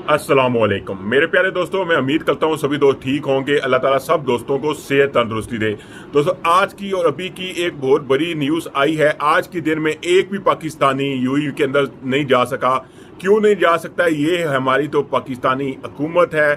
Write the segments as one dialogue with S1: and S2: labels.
S1: अस्सलामुअलैकुम मेरे प्यारे दोस्तों, मैं उम्मीद करता हूँ सभी दोस्त ठीक होंगे। अल्लाह ताला सब दोस्तों को सेहत तंदुरुस्ती दे। दोस्तों, आज की और अभी की एक बहुत बड़ी न्यूज़ आई है। आज के दिन में एक भी पाकिस्तानी यूएई के अंदर नहीं जा सका। क्यों नहीं जा सकता? ये हमारी तो पाकिस्तानी हुकूमत है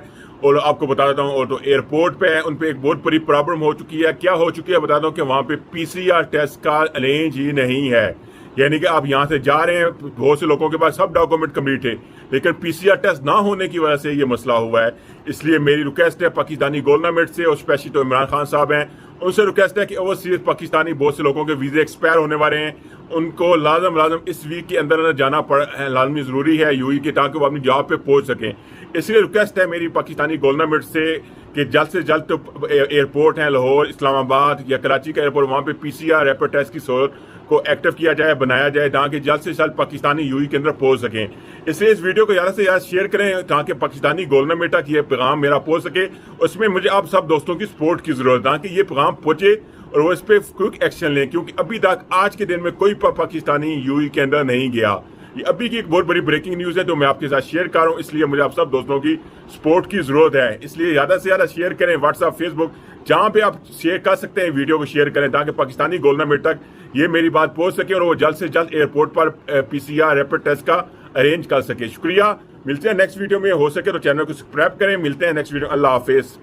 S1: और आपको बता देता हूँ। और तो एयरपोर्ट पे है, उन पे एक बहुत बड़ी प्रॉब्लम हो चुकी है। क्या हो चुकी है बता दूँ कि वहाँ पे PCR टेस्ट का अरेंज ही नहीं है। यानी कि आप यहाँ से जा रहे हैं, बहुत से लोगों के पास सब डॉक्यूमेंट कंप्लीट है, लेकिन PCR टेस्ट ना होने की वजह से ये मसला हुआ है। इसलिए मेरी रिक्वेस्ट है पाकिस्तानी गवर्नमेंट से, और स्पेशली तो इमरान खान साहब हैं, उनसे रिक्वेस्ट है कि ओवरसीज पाकिस्तानी बहुत से लोगों के वीजे एक्सपायर होने वाले हैं, उनको लाजम इस वीक के अंदर जाना लाजमी ज़रूरी है यूएई के, ताकि वो अपनी जॉब पे पहुंच सकें। इसलिए रिक्वेस्ट है मेरी पाकिस्तानी गवर्नमेंट से कि जल्द से जल्द तो एयरपोर्ट हैं लाहौर, इस्लामाबाद या कराची का एयरपोर्ट, वहाँ पे PCR रैपिड टेस्ट की सहूलत को एक्टिव किया जाए, बनाया जाए, ताकि जल्द से जल्द पाकिस्तानी यूएई के अंदर पहुंच सकें। इसलिए इस वीडियो को ज़्यादा से ज़्यादा शेयर करें ताकि पाकिस्तानी गवर्नमेंट तक ये पैगाम मेरा पहुंच सके। उसमें मुझे आप सब दोस्तों की सपोर्ट की ज़रूरत है ताकि ये पैगाम पहुंचे और वो इस पर क्विक एक्शन लें, क्योंकि अभी तक आज के दिन में कोई पाकिस्तानी यूएई के अंदर नहीं गया। ये अभी की एक बहुत बड़ी ब्रेकिंग न्यूज़ है, तो मैं आपके साथ शेयर कर रहा हूँ। इसलिए मुझे आप सब दोस्तों की सपोर्ट की ज़रूरत है। इसलिए ज़्यादा से ज़्यादा शेयर करें, व्हाट्सएप, फेसबुक, जहाँ पे आप शेयर कर सकते हैं वीडियो को शेयर करें, ताकि पाकिस्तानी गवर्नमेंट तक ये मेरी बात पहुँच सके और वो जल्द से जल्द एयरपोर्ट पर PCR रैपिड टेस्ट का अरेंज कर सके। शुक्रिया, मिलते हैं नेक्स्ट वीडियो में। हो सके तो चैनल को सब्सक्राइब करें। मिलते हैं नेक्स्ट वीडियो। अल्लाह हाफिज़।